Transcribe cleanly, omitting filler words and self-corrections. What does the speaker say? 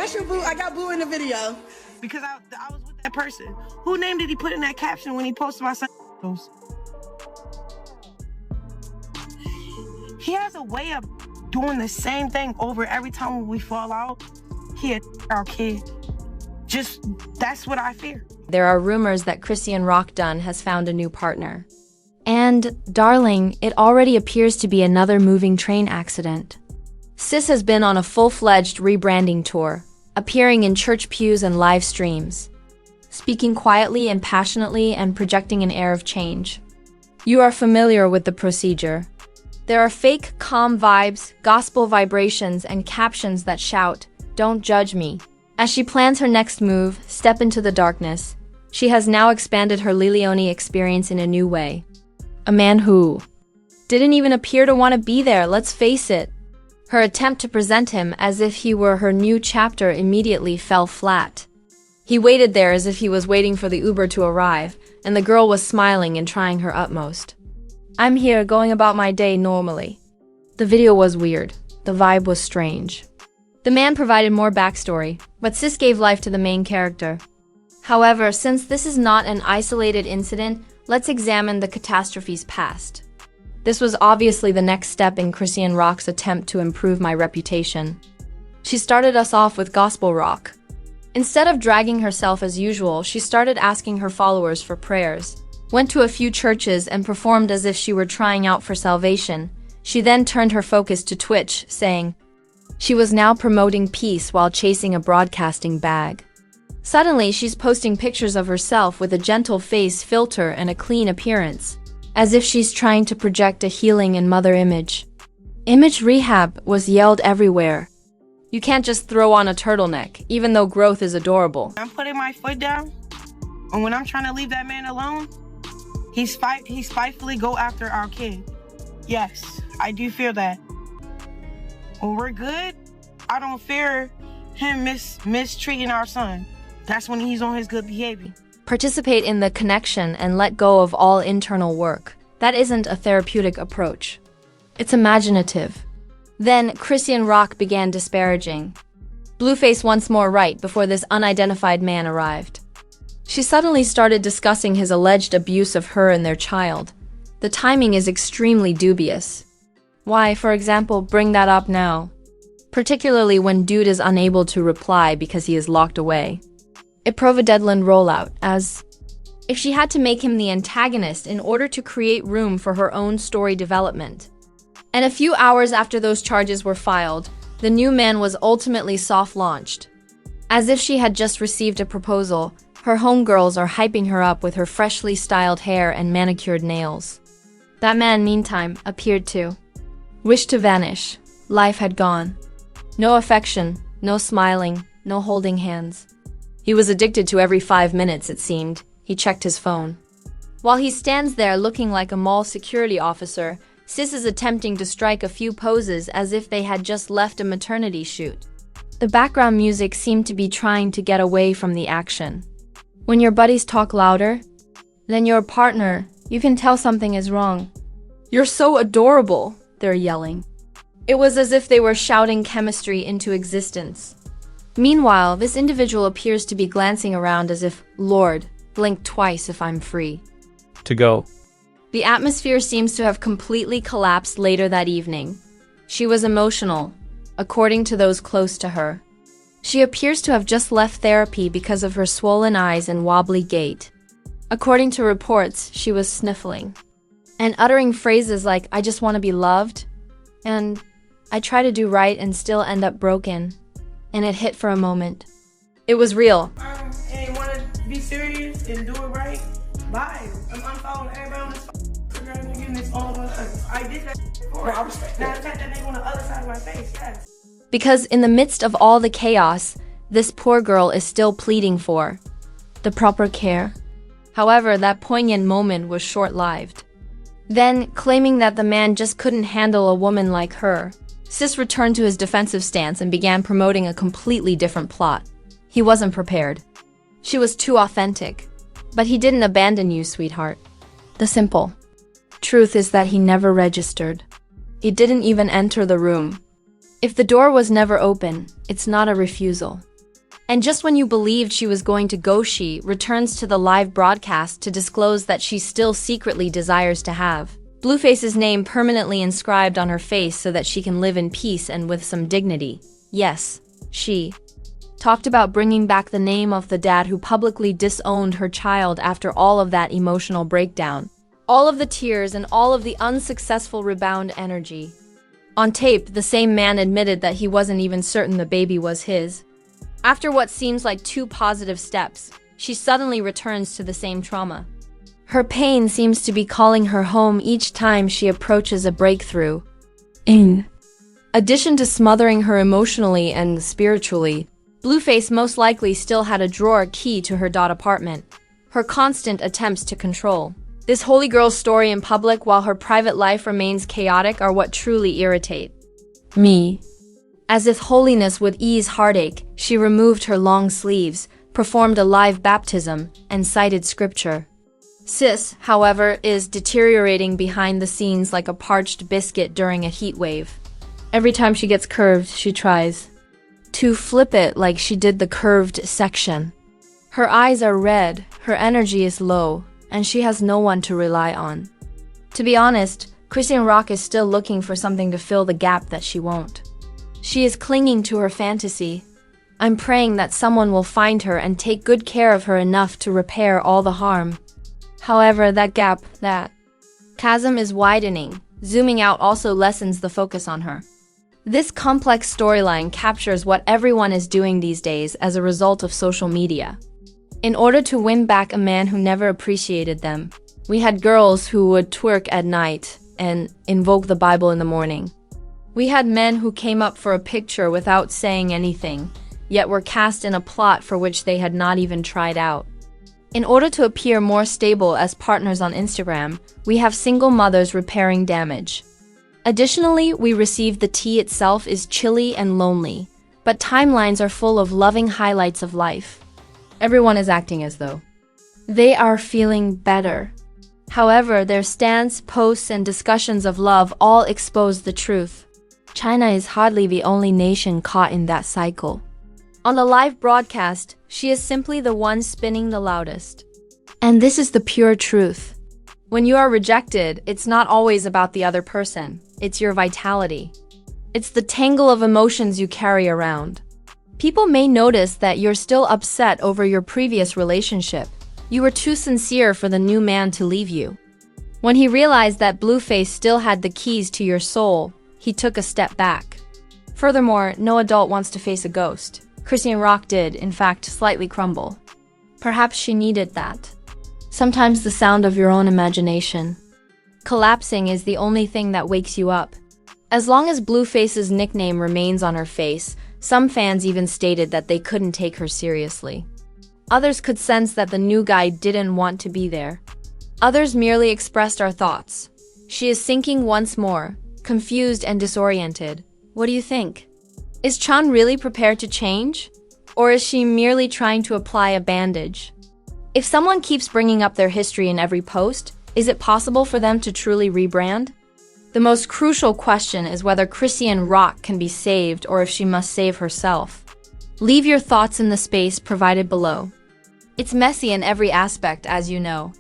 That's your boo. I got boo in the video. Because I was with that person. Who name did he put in that caption when he posted my son? He has a way of doing the same thing over every time we fall out. He had our kid. Just, that's what I fear. There are rumors that Chrisean Rock Dunn has found a new partner. And, darling, it already appears to be another moving train accident. Sis has been on a full-fledged rebranding tour, appearing in church pews and live streams, speaking quietly and passionately and projecting an air of change. You are familiar with the procedure. There are fake, calm vibes, gospel vibrations, and captions that shout, "Don't judge me." As she plans her next move, step into the darkness, she has now expanded her Lilioni experience in a new way. A man who didn't even appear to want to be there, let's face it. Her attempt to present him as if he were her new chapter immediately fell flat. He waited there as if he was waiting for the Uber to arrive, and the girl was smiling and trying her utmost. I'm here going about my day normally. The video was weird. The vibe was strange. The man provided more backstory, but Sis gave life to the main character. However, since this is not an isolated incident, let's examine the catastrophe's past. This was obviously the next step in Chrisean Rock's attempt to improve my reputation. She started us off with gospel rock. Instead of dragging herself as usual, she started asking her followers for prayers, went to a few churches and performed as if she were trying out for salvation. She then turned her focus to Twitch, saying she was now promoting peace while chasing a broadcasting bag. Suddenly, she's posting pictures of herself with a gentle face filter and a clean appearance, as if she's trying to project a healing and mother image. Image rehab was yelled everywhere. You can't just throw on a turtleneck, even though growth is adorable. I'm putting my foot down, and when I'm trying to leave that man alone, he spitefully go after our kid. Yes, I do feel that. When we're good, I don't fear him mistreating our son. That's when he's on his good behavior. Participate in the connection and let go of all internal work. That isn't a therapeutic approach. It's imaginative. Then, Chrisean Rock began disparaging Blueface once more right before this unidentified man arrived. She suddenly started discussing his alleged abuse of her and their child. The timing is extremely dubious. Why, for example, bring that up now? Particularly when dude is unable to reply because he is locked away. It proved a deadline rollout, as if she had to make him the antagonist in order to create room for her own story development. And a few hours after those charges were filed, the new man was ultimately soft-launched. As if she had just received a proposal, her homegirls are hyping her up with her freshly styled hair and manicured nails. That man, meantime, appeared to wish to vanish. Life had gone. No affection, no smiling, no holding hands. He was addicted to every 5 minutes, it seemed. He checked his phone. While he stands there looking like a mall security officer, Sis is attempting to strike a few poses as if they had just left a maternity shoot. The background music seemed to be trying to get away from the action. When your buddies talk louder, then your partner, you can tell something is wrong. You're so adorable, they're yelling. It was as if they were shouting chemistry into existence. Meanwhile, this individual appears to be glancing around as if, Lord, blink twice if I'm free. To go. The atmosphere seems to have completely collapsed later that evening. She was emotional, according to those close to her. She appears to have just left therapy because of her swollen eyes and wobbly gait. According to reports, she was sniffling and uttering phrases like, I just want to be loved, and I try to do right and still end up broken. And it hit for a moment. It was real. And want to be serious and do it right? Bye. I'm unfollowing everybody on this Instagram and getting this all of us. I did that before. I respect that. Now attack that nigga on the other side of my face, yes. Because in the midst of all the chaos, this poor girl is still pleading for the proper care. However, that poignant moment was short-lived. Then, claiming that the man just couldn't handle a woman like her, Sis returned to his defensive stance and began promoting a completely different plot. He wasn't prepared. She was too authentic. But he didn't abandon you, sweetheart. The simple truth is that he never registered. He didn't even enter the room. If the door was never open, it's not a refusal. And just when you believed she was going to go, she returns to the live broadcast to disclose that she still secretly desires to have Blueface's name permanently inscribed on her face so that she can live in peace and with some dignity. Yes, she talked about bringing back the name of the dad who publicly disowned her child after all of that emotional breakdown. All of the tears and all of the unsuccessful rebound energy. On tape, the same man admitted that he wasn't even certain the baby was his. After what seems like 2 positive steps, she suddenly returns to the same trauma. Her pain seems to be calling her home each time she approaches a breakthrough. In addition to smothering her emotionally and spiritually, Blueface most likely still had a drawer key to her apartment. Her constant attempts to control this holy girl's story in public while her private life remains chaotic are what truly irritate me. As if holiness would ease heartache, she removed her long sleeves, performed a live baptism, and cited scripture. Sis, however, is deteriorating behind the scenes like a parched biscuit during a heat wave. Every time she gets curved, she tries to flip it like she did the curved section. Her eyes are red, her energy is low, and she has no one to rely on. To be honest, Chrisean Rock is still looking for something to fill the gap that she won't. She is clinging to her fantasy. I'm praying that someone will find her and take good care of her enough to repair all the harm. However, that gap, that chasm is widening. Zooming out also lessens the focus on her. This complex storyline captures what everyone is doing these days as a result of social media. In order to win back a man who never appreciated them, we had girls who would twerk at night and invoke the Bible in the morning. We had men who came up for a picture without saying anything, yet were cast in a plot for which they had not even tried out. In order to appear more stable as partners on Instagram, we have single mothers repairing damage. Additionally, we received the tea itself is chilly and lonely, but timelines are full of loving highlights of life. Everyone is acting as though they are feeling better. However, their stance, posts, and discussions of love all expose the truth. China is hardly the only nation caught in that cycle. On the live broadcast, she is simply the one spinning the loudest. And this is the pure truth. When you are rejected, it's not always about the other person. It's your vitality. It's the tangle of emotions you carry around. People may notice that you're still upset over your previous relationship. You were too sincere for the new man to leave you. When he realized that Blueface still had the keys to your soul, he took a step back. Furthermore, no adult wants to face a ghost. Chrisean Rock did, in fact, slightly crumble. Perhaps she needed that. Sometimes the sound of your own imagination collapsing is the only thing that wakes you up. As long as Blueface's nickname remains on her face, some fans even stated that they couldn't take her seriously. Others could sense that the new guy didn't want to be there. Others merely expressed our thoughts. She is sinking once more, confused and disoriented. What do you think? Is Chan really prepared to change? Or is she merely trying to apply a bandage? If someone keeps bringing up their history in every post, is it possible for them to truly rebrand? The most crucial question is whether Chrisean Rock can be saved or if she must save herself. Leave your thoughts in the space provided below. It's messy in every aspect, as you know.